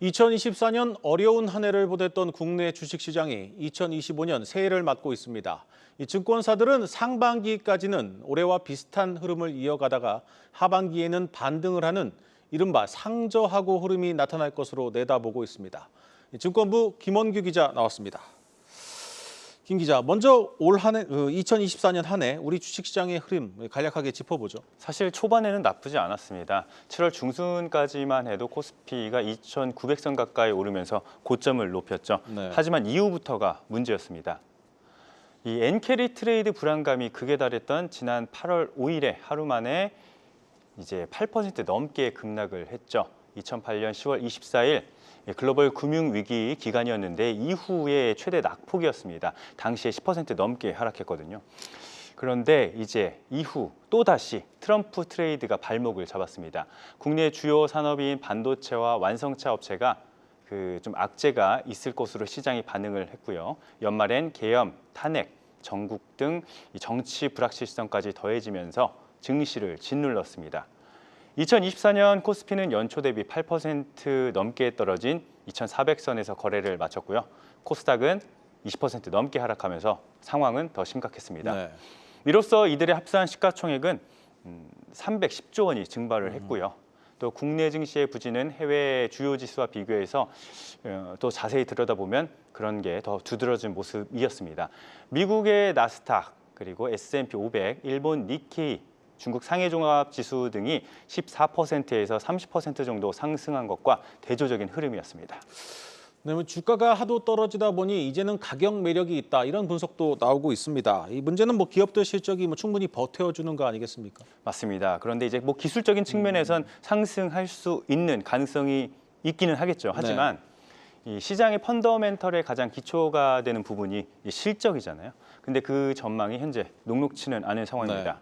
2024년 어려운 한 해를 보냈던 국내 주식시장이 2025년 새해를 맞고 있습니다. 이 증권사들은 상반기까지는 올해와 비슷한 흐름을 이어가다가 하반기에는 반등을 하는 이른바 상저하고 흐름이 나타날 것으로 내다보고 있습니다. 증권부 김원규 기자 나왔습니다. 김 기자, 먼저 올 한 해, 2024년 한 해 우리 주식시장의 흐름 간략하게 짚어보죠. 사실 초반에는 나쁘지 않았습니다. 7월 중순까지만 해도 코스피가 2,900선 가까이 오르면서 고점을 높였죠. 네. 하지만 이후부터가 문제였습니다. 이 엔캐리 트레이드 불안감이 극에 달했던 지난 8월 5일에 하루 만에 이제 8% 넘게 급락을 했죠. 2008년 10월 24일 글로벌 금융위기 기간이었는데 이후에 최대 낙폭이었습니다. 당시에 10% 넘게 하락했거든요. 그런데 이제 이후 또다시 트럼프 트레이드가 발목을 잡았습니다. 국내 주요 산업인 반도체와 완성차 업체가 좀 악재가 있을 것으로 시장이 반응을 했고요. 연말엔 계엄, 탄핵, 전국 등 정치 불확실성까지 더해지면서 증시를 짓눌렀습니다. 2024년 코스피는 연초 대비 8% 넘게 떨어진 2,400선에서 거래를 마쳤고요. 코스닥은 20% 넘게 하락하면서 상황은 더 심각했습니다. 네. 이로써 이들의 합산 시가총액은 310조 원이 증발을 했고요. 또 국내 증시의 부진은 해외 주요 지수와 비교해서 또 자세히 들여다보면 그런 게 더 두드러진 모습이었습니다. 미국의 나스닥, 그리고 S&P 500, 일본 니케이, 중국 상해종합지수 등이 14%에서 30% 정도 상승한 것과 대조적인 흐름이었습니다. 네, 주가가 하도 떨어지다 보니 이제는 가격 매력이 있다 이런 분석도 나오고 있습니다. 이 문제는 기업들 실적이 충분히 버텨주는 거 아니겠습니까? 맞습니다. 그런데 이제 기술적인 측면에선 상승할 수 있는 가능성이 있기는 하겠죠. 하지만 이 시장의 펀더멘털의 가장 기초가 되는 부분이 실적이잖아요. 근데 그 전망이 현재 녹록치는 않은 상황입니다.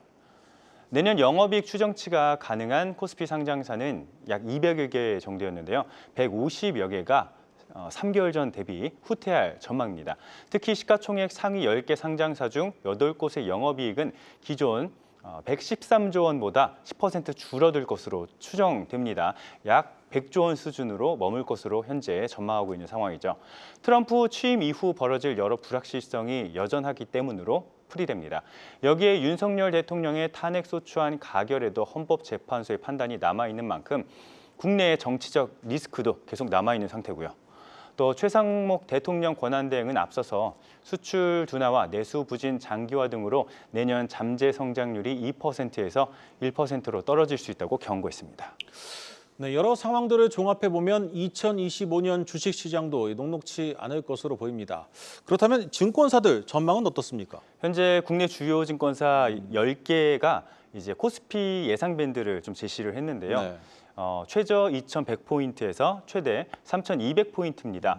내년 영업이익 추정치가 가능한 코스피 상장사는 약 200여 개 정도였는데요. 150여 개가 3개월 전 대비 후퇴할 전망입니다. 특히 시가총액 상위 10개 상장사 중 8곳의 영업이익은 기존 113조 원보다 10% 줄어들 것으로 추정됩니다. 약 100조 원 수준으로 머물 것으로 현재 전망하고 있는 상황이죠. 트럼프 취임 이후 벌어질 여러 불확실성이 여전하기 때문으로 풀이됩니다. 여기에 윤석열 대통령의 탄핵 소추안 가결에도 헌법재판소의 판단이 남아있는 만큼 국내의 정치적 리스크도 계속 남아있는 상태고요. 또 최상목 대통령 권한대행은 앞서서 수출 둔화와 내수 부진 장기화 등으로 내년 잠재 성장률이 2%에서 1%로 떨어질 수 있다고 경고했습니다. 네, 여러 상황들을 종합해보면 2025년 주식시장도 녹록치 않을 것으로 보입니다. 그렇다면 증권사들 전망은 어떻습니까? 현재 국내 주요 증권사 10개가 이제 코스피 예상 밴드를 좀 제시를 했는데요. 네. 최저 2,100포인트에서 최대 3,200포인트입니다.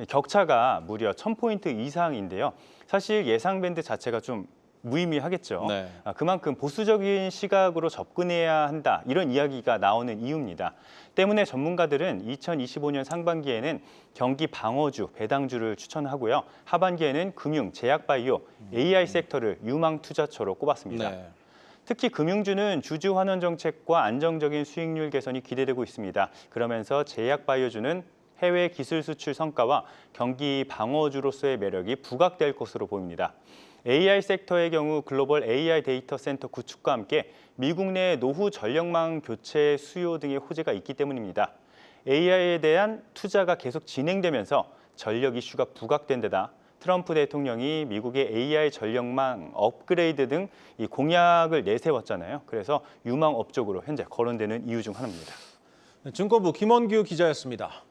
격차가 무려 1,000포인트 이상인데요. 사실 예상 밴드 자체가 좀 무의미하겠죠. 네. 그만큼 보수적인 시각으로 접근해야 한다, 이런 이야기가 나오는 이유입니다. 때문에 전문가들은 2025년 상반기에는 경기 방어주, 배당주를 추천하고요. 하반기에는 금융, 제약바이오, AI 섹터를 유망 투자처로 꼽았습니다. 네. 특히 금융주는 주주 환원 정책과 안정적인 수익률 개선이 기대되고 있습니다. 그러면서 제약바이오주는 해외 기술 수출 성과와 경기 방어주로서의 매력이 부각될 것으로 보입니다. AI 섹터의 경우 글로벌 AI 데이터 센터 구축과 함께 미국 내 노후 전력망 교체 수요 등의 호재가 있기 때문입니다. AI에 대한 투자가 계속 진행되면서 전력 이슈가 부각된 데다 트럼프 대통령이 미국의 AI 전력망 업그레이드 등 이 공약을 내세웠잖아요. 그래서 유망 업적으로 현재 거론되는 이유 중 하나입니다. 증권부 김원규 기자였습니다.